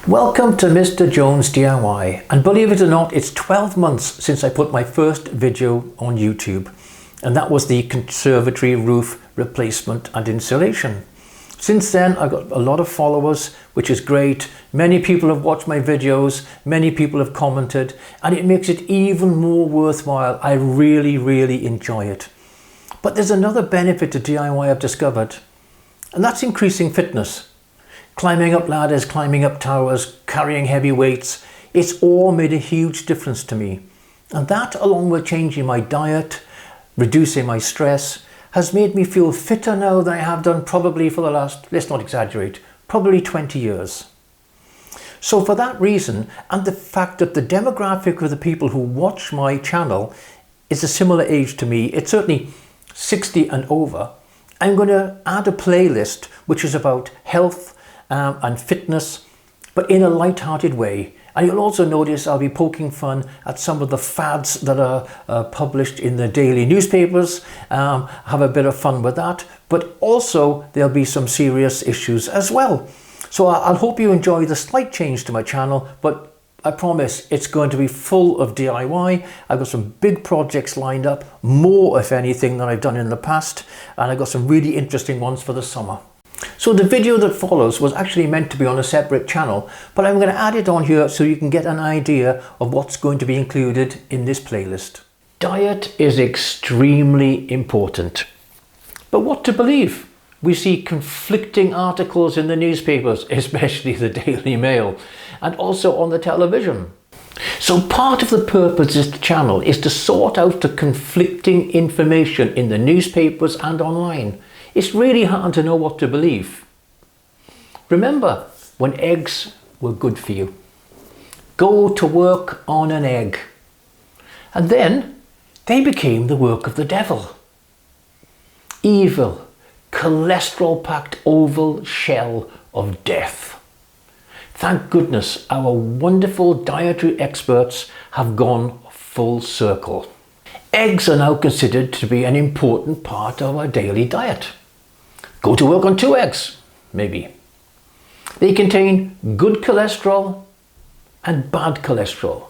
Welcome to Mr. Jones DIY, and believe it or not, it's 12 months since I put my first video on YouTube, and that was the conservatory roof replacement and insulation. Since then I got a lot of followers, which is great. Many people have watched my videos, many people have commented, and it makes it even more worthwhile. I really enjoy it. But there's another benefit to DIY I've discovered, and that's increasing fitness. Climbing up ladders, climbing up towers, carrying heavy weights, it's all made a huge difference to me. And that, along with changing my diet, reducing my stress, has made me feel fitter now than I have done probably for the last, let's not exaggerate, probably 20 years. So for that reason, and the fact that the demographic of the people who watch my channel is a similar age to me, it's certainly 60 and over, I'm going to add a playlist which is about health and fitness, but in a light-hearted way. And you'll also notice I'll be poking fun at some of the fads that are published in the daily newspapers, have a bit of fun with that, but also there'll be some serious issues as well. So I'll hope you enjoy the slight change to my channel, but I promise it's going to be full of DIY. I've got some big projects lined up, more if anything than I've done in the past, and I've got some really interesting ones for the summer. So the video that follows was actually meant to be on a separate channel, but I'm going to add it on here so you can get an idea of what's going to be included in this playlist. Diet is extremely important. But what to believe? We see conflicting articles in the newspapers, especially the Daily Mail, and also on the television. So part of the purpose of this channel is to sort out the conflicting information in the newspapers and online. It's really hard to know what to believe. Remember when eggs were good for you? Go to work on an egg. And then they became the work of the devil. Evil, cholesterol-packed oval shell of death. Thank goodness our wonderful dietary experts have gone full circle. Eggs are now considered to be an important part of our daily diet. Go to work on 2 eggs, maybe. They contain good cholesterol and bad cholesterol,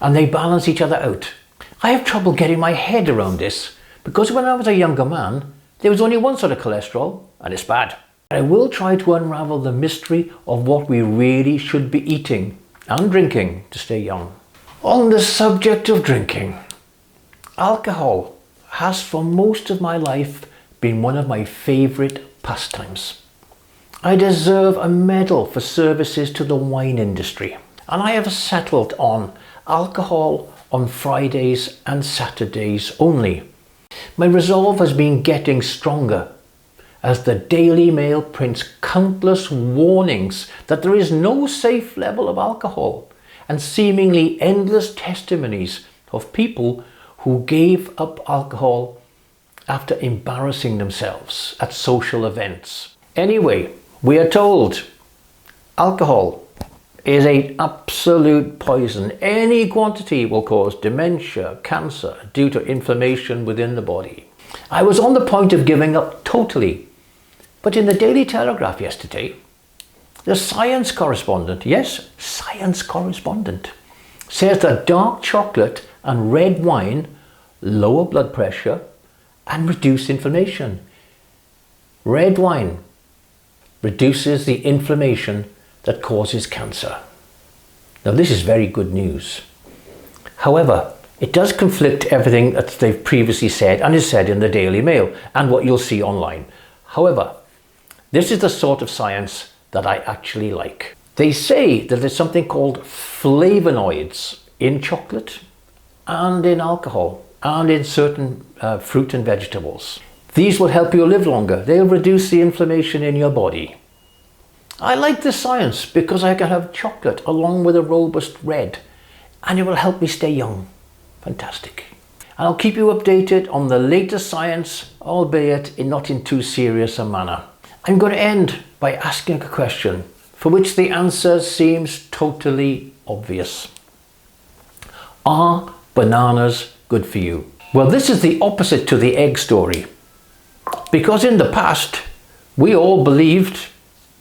and they balance each other out. I have trouble getting my head around this because when I was a younger man, there was only one sort of cholesterol, and it's bad. I will try to unravel the mystery of what we really should be eating and drinking to stay young. On the subject of drinking, alcohol has for most of my life been one of my favourite pastimes. I deserve a medal for services to the wine industry, and I have settled on alcohol on Fridays and Saturdays only. My resolve has been getting stronger as the Daily Mail prints countless warnings that there is no safe level of alcohol, and seemingly endless testimonies of people who gave up alcohol after embarrassing themselves at social events. Anyway, we are told alcohol is an absolute poison. Any quantity will cause dementia, cancer, due to inflammation within the body. I was on the point of giving up totally, but in the Daily Telegraph yesterday, the science correspondent, yes, science correspondent, says that dark chocolate and red wine lower blood pressure and reduce inflammation. Red wine reduces the inflammation that causes cancer. Now this is very good news. However, it does conflict everything that they've previously said and is said in the Daily Mail and what you'll see online. However, this is the sort of science that I actually like. They say that there's something called flavonoids in chocolate and in alcohol and in certain fruit and vegetables. These will help you live longer. They'll reduce the inflammation in your body. I like this science because I can have chocolate along with a robust red, and it will help me stay young. Fantastic. And I'll keep you updated on the latest science, albeit not in too serious a manner. I'm going to end by asking a question for which the answer seems totally obvious. Are bananas good for you? Well, this is the opposite to the egg story, because in the past we all believed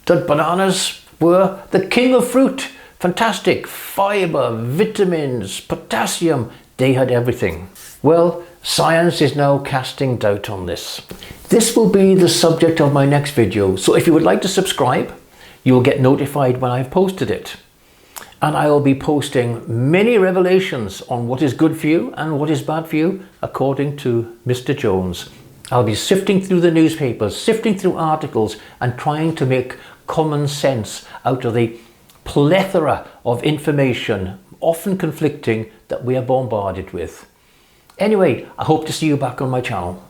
that bananas were the king of fruit. Fantastic, fibre, vitamins, potassium, they had everything. Well, science is now casting doubt on this. This will be the subject of my next video, so if you would like to subscribe, you will get notified when I've posted it. And I will be posting many revelations on what is good for you and what is bad for you, according to Mr. Jones. I'll be sifting through the newspapers, sifting through articles, and trying to make common sense out of the plethora of information, often conflicting, that we are bombarded with. Anyway, I hope to see you back on my channel.